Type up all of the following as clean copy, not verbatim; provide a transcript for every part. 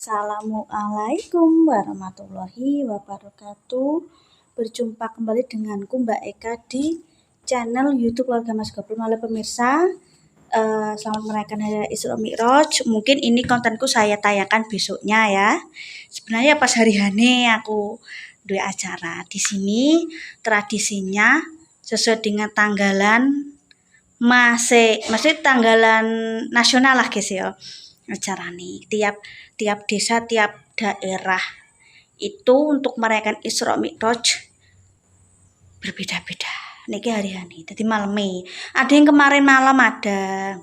Assalamualaikum warahmatullahi wabarakatuh. Berjumpa kembali denganku Mbak Eka di channel YouTube Keluarga Mas Gopul. Halo pemirsa, selamat merayakan Hari Isra Mi'raj. Mungkin ini kontenku saya tayangkan besoknya ya. Sebenarnya pas hari Hane aku dua acara di sini. Tradisinya sesuai dengan tanggalan masih tanggalan nasional lah guys ya. Acara nih tiap desa, tiap daerah itu untuk merayakan Isra Mi'raj berbeda-beda. Niki hari-hari, jadi malam ada yang kemarin malam ada,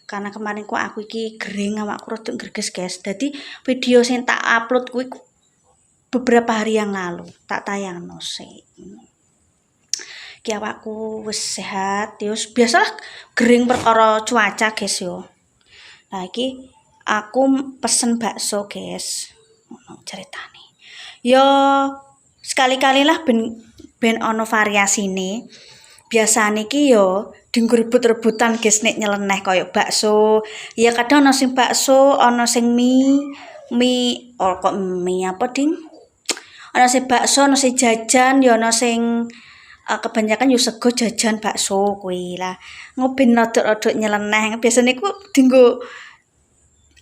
karena kemarin aku iki gering awakku rada greges guys. Jadi video sing tak upload kuwi beberapa hari yang lalu tak tayangno sik. Ki awakku wis sehat, terus biasalah gering perkara cuaca guys yo. Nah iki aku pesen bakso guys, ceritane yo sekali-kali lah ben ono variasine. Biasane iki yo dinggo rebut-rebutan guys nek nyeleneh koyo bakso. Ya kadang ono sing bakso, ono sing mie kok mie apa ding? Ono sing bakso, ono sing jajan, yo ono sing kebanyakan yo sego jajan bakso kuwi lah. Ngoben rodok-rodok nyeleneh. Biasane ku dinggo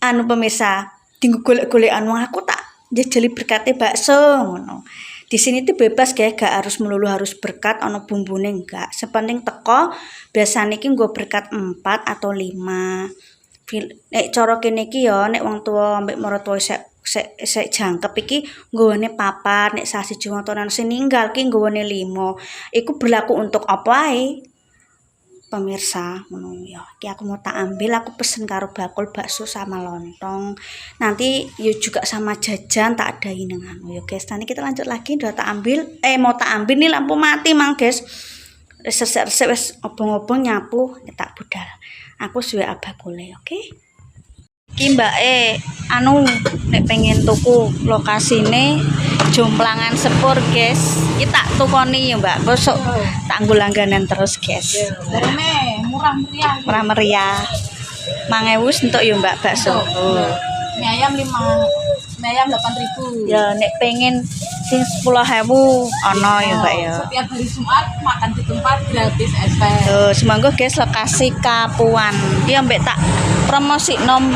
pemirsa, tinggal golek-golekan wong aku tak jajali berkatnya bakso ngono. Di sini tuh bebas guys, gak harus melulu harus berkat ono bumbune enggak. Sepenting teko, biasane iki nggo berkat 4 atau 5. Nek cara kene iki ya nek wong tua ambek maratuwa sek jangkep iki nggawane 4, nek sasi Jumatan sing ninggal ki nggawane 5. Iku berlaku untuk apa ae. Pemirsa ngono ya. Iki aku mau tak ambil, aku pesen karo bakul bakso sama lontong. Nanti yuk juga sama jajan tak adain dengan anu ya guys. Nanti kita lanjut lagi, udah tak ambil. Mau tak ambil nih lampu mati mang guys. Resep wis obong-obong nyapu tak budal. Aku suwe abakule, oke? Iki Mbak nek pengen tuku lokasine Jomplangan Sepur guys. Iki tak tukoni ya Mbak. Besok tak nggo langganan terus guys. Murah meriah. 5.000 entuk ya Mbak bakso. Mie ayam 8.000. Ya nek pengen sing 10.000 ono ya Mbak ya. Setiap hari Jumat makan di tempat gratis SP. Semangga guys lokasi Kapuan. Iki ambek tak promosikno.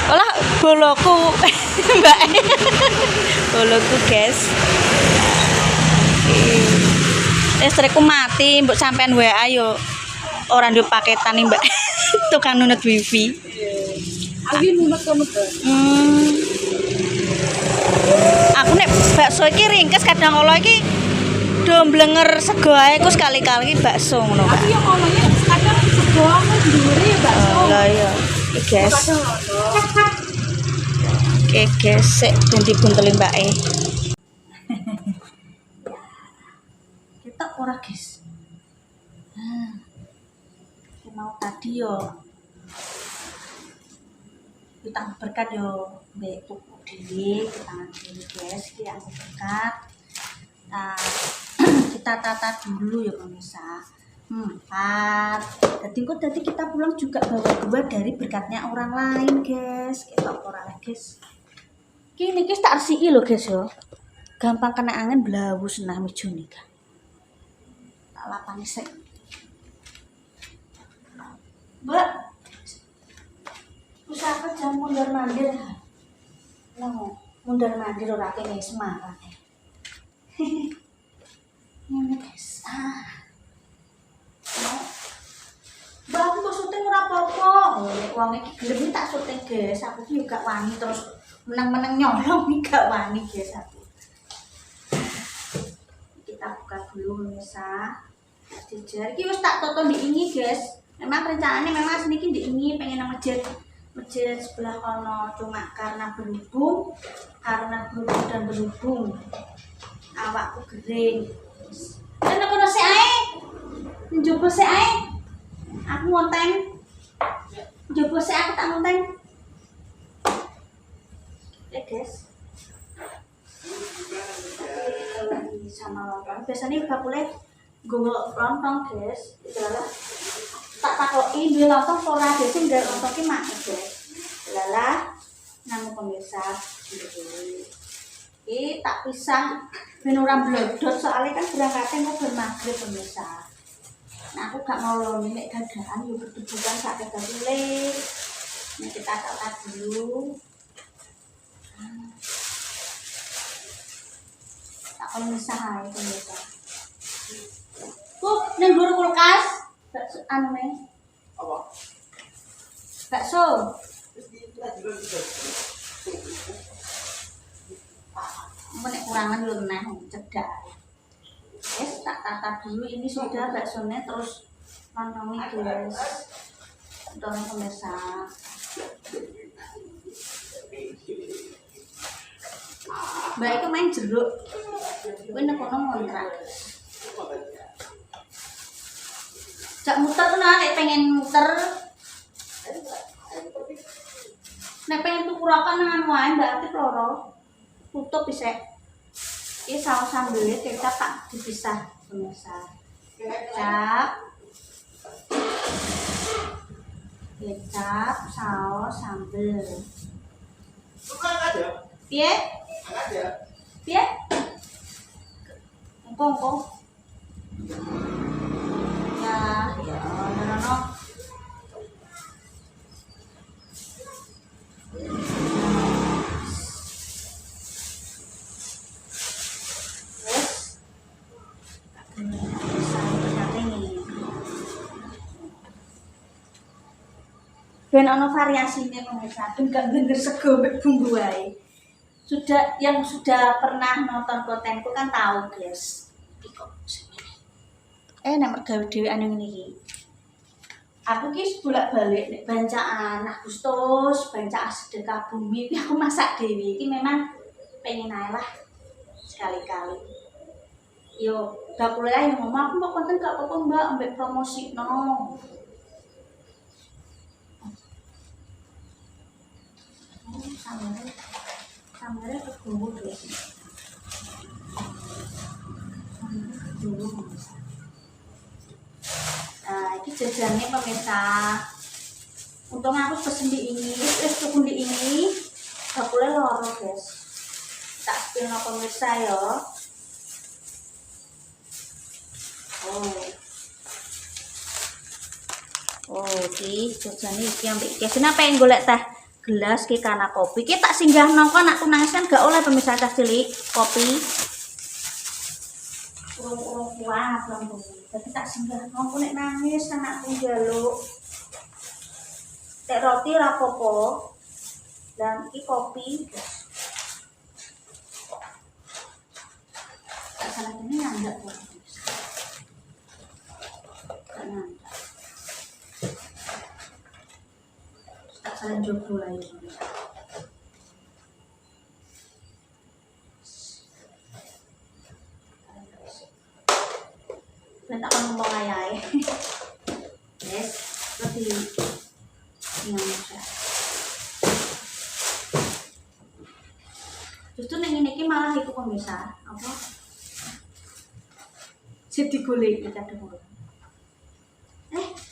Olah boloku Mbak. Boloku guys. Listrikku mati, mbok sampean WA yo ora nduk paketan nih Mbak. Tukang nunut wifi. Aku nunut kamu tuh. Aku nek bakso iki ringkes kadang kala iki do mblenger sego ae ku sekali-kali bakso ngono. Aku yo ngomongnya kadang sego aku ndure ya bakso. Lah iya. Guys. Oke guys, sik ben dibunteli mbake. Kita ora guys. Mau tadi yo kita berkat yo mbek tuku dhewe tangan dhewe guys, iki aku berkat. Nah, kita tata dulu ya pemirsa. 4. Jadi kita pulang juga bawa dari berkatnya orang lain guys. Kita ora guys. Iki niki tak resiki lho guys yo. Gampang kena angin blawus nah mejune kan. Tak lapani sik. Mbak. Usaha kerja mundur-mandir. Lah, mundur-mandir ora kene semangat. Ini guys. Mbak aku mau syuting ora apa-apa. Wong iki gelem tak syuting guys. Aku ki juga wani terus meneng-meneng nyolong iki gak wani guys aku. Kita buka dulu pemirsa. Jejer iki wis tak toto diingi guys. Memang rencananya memang sini ki diingi pengen nang masjid sebelah kono, cuma karena berhubung dan berhubung awakku gering. Dan aku nasi ae. Njobo sik ae. Aku ngonteng. Njobo sik aku tak ngonteng. Guys. Sama lontong. Biasanya bakule nggo lontong guys. Itulah. Tak takoki duwe lontong ora, dhewe sing nggawe lontong ki mak guys. Lalah Nang pemirsa, tak pisah ben ora blodot soalnya kan berangkatnya mau bermaghrib pemirsa. Nah aku gak mau lho nek dadaan yo kedudukan sak kebule. Nek kita tata dulu. Tak pemisah ae pemirsa. Ning dhuwur kulkas, bakso anu nih. Apa? Bakso. Nek kurangan yo meneh cedak. Wes tak tata dulu ini sudah baksonya terus mantami guys. Untuk pemirsa. Mbak itu main jeruk. Kuwi nek kono ngontrak. Jak muter tuh nek pengen muter. Nek pengen tukurakan nang anu wae Mbak Atik loro. Tutup bisa. Ini saus sambelnya kecap tak dipisah pemirsa. Kecap, saus, sambel. Piye? Piye? Engko. Ya, no. Ben ono variasinya pemirsa, ben gak bener sego mek bumbu wae. Yang sudah pernah nonton kontenku kan tahu guys. Nek mergawe dhewean ngene iki. Aku ki bolak-balik nek bancaan Agustus, bancaan sedekah bumi iki aku masak dhewe. Iki memang pengen ae lah sekali-kali. Yo, dapur ae ngomong aku kok konten gak apa-apa Mbak, ambek promosi no. Sambalnya kegowo guys. Nah, ini jajannya pemirsa. Untung aku pesen di ini, tuku di ini. Gak boleh loro guys. Tak spill no pemirsa ya. Iki jajannya iki ambek iki. Kenapa yang golek teh? Gelas ki kana kopi ki tak singgah nongko nak tunangisan gak oleh pemirsa tas cilik kopi urung kuat lambung tapi tak singgah nongko nek nangis anakku njaluk tek roti rapopo dan iki kopi tak salah ini nyandak kok saling jogo lagi. Ben tak ngomong ayahe. Yes, lebih nyamuk. Justru ning ngene iki malah iku pemirsa, apa? Jadi golek iki kadung.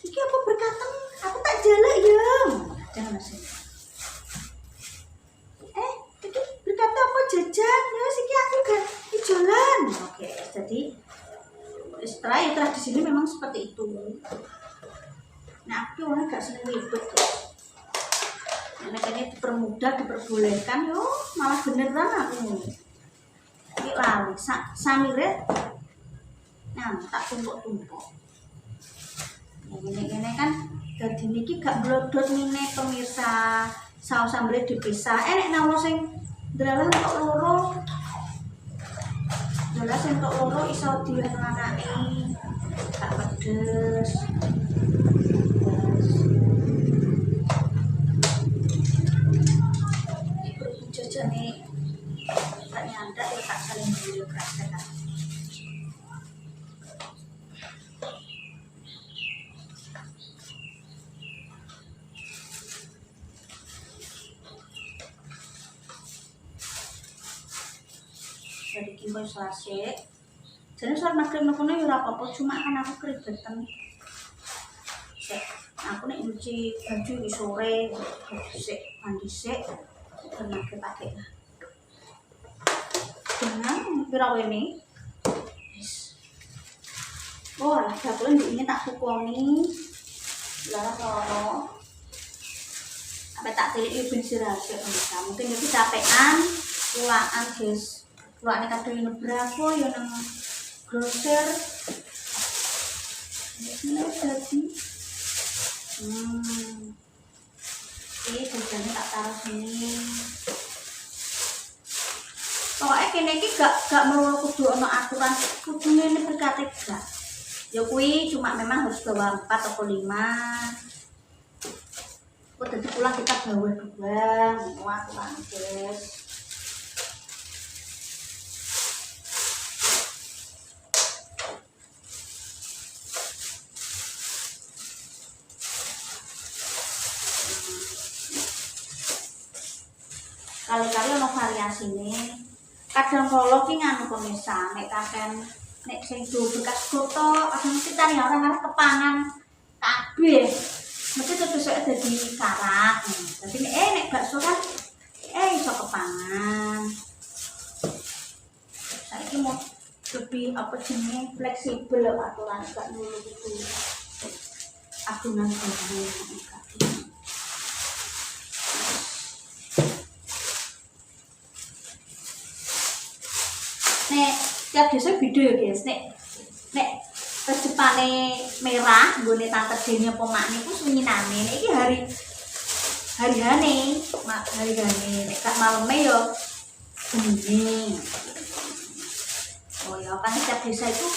Iki apa berkatem? Aku tak jaluk ya. Jangan sih. Iki berkata apa jajan? Ya siki aku gak di jalan. Oke, jadi setelah di sini memang seperti itu. Nah, aku orang gak seneng ribet. Makanya dipermudah, diperbolehkan, yo malah beneran aku. Iki lali, samire. Nah, tak tumpuk-tumpuk. Ini kan jadi niki gak blodot mine pemirsa. Saus sambelnya dipisah. Nek nawa sing ndelalah entuk loro. Ndelalah sing entuk loro iso diwenenake. Gak pedes. Iku jajane tak nyandak ya tak saling dulu praktek. Dari kimbo selesai. Jadi soal maklum nokono ya apa-apa, cuma kan aku keribetan. Aku nek nyuci baju di sore, sik mandi sik. Bermakai pakai lah. Dengan pirang ini. Oh, lah bakulan ini tak kukoni. Lah kalau apa tak tilik ben sirase bisa. Mungkin yo kecapean, ulaan guys. Ulane kadang berapa yo nang grosir. Ini tadi. Ini jajannya tak taruh sini. Pokoknya kene iki gak melulu kudu ono aturan kudune ini berkate gak. Ya kuwi cuma memang harus bawa 4 atau 5. Kok dadi pulang kita bawa 2, ngono aturan guys. Kali-kali ono variasine. Kadang kala ki nganu pemirsa, nek kaken nek sing bekas goto, kadang kita nih orang kepangan kabeh. Mesti terus dadi karak. Dadi nek bakso kan iso kepangan. Saiki mau lebih apa jenenge fleksibel aturan gak nulu gitu. Adunan gini. Nek tiap desa beda ya guys. Nek resepane merah, nggone tante dene apa mak niku sunyinane. Nek iki hari-hari nek gak maleme yo bening. Oh ya kan tiap desa itu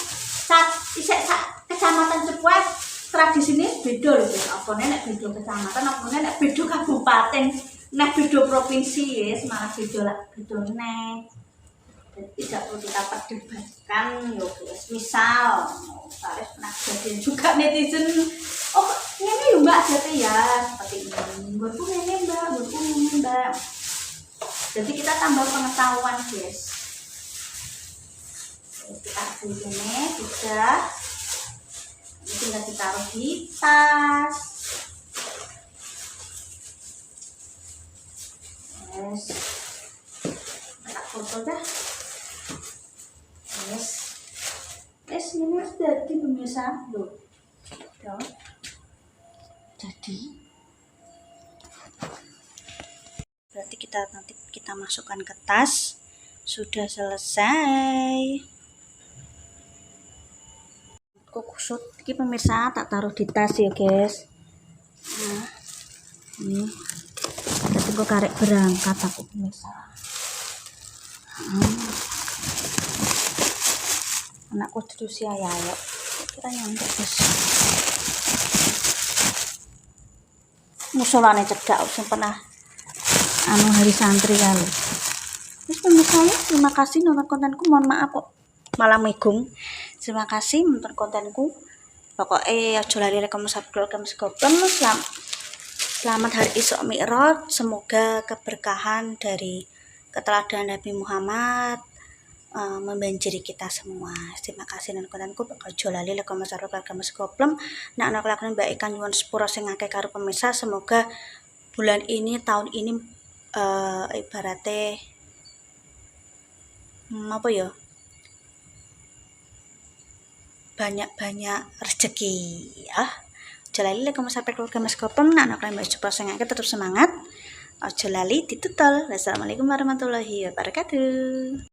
isek kecamatan Cepuet tradisine beda lho guys. Apane nek beda kecamatan, apane nek beda kabupaten, nek beda provinsi wis malah beda nek. Tidak perlu kita perdebatkan yo guys. Misal saya pernah kejadian juga netizen, oh ini ya mbak jadi ya seperti ini, gue pun ini mbak. Jadi kita tambah pengetahuan guys. Kita di sini sudah, ini tinggal ditaruh di tas. Yes, tak foto dah. Yes, ini sudah jadi pemirsa loh. Jadi berarti nanti kita masukkan ke tas. Sudah selesai. Kok kusut ini pemirsa tak taruh di tas ya guys. Nah, ini kita tunggu karek berangkat aku pemirsa. Anakku terus ya kita nyampe guys. Musolane cedak sing pernah hari santri kali. Terus pemirsa, terima kasih nonton kontenku. Mohon maaf kok malah megung. Terima kasih nonton kontenku. Pokoknya aja lali subscribe selamat hari Isra Mi'raj. Semoga keberkahan dari keteladanan Nabi Muhammad membanjiri kita semua. Terima kasih nonton kontenku. Aja lali nak lakukan baik kan nyuwun sepura sing akeh karo pemirsa. Semoga bulan ini tahun ini ibaratnya apa ya, banyak-banyak rezeki ya. Aja lali sampai keluarga Mas Gopem nak kalian baik sepura sing akeh tetap semangat. Aja lali ditutul. Wassalamualaikum warahmatullahi wabarakatuh.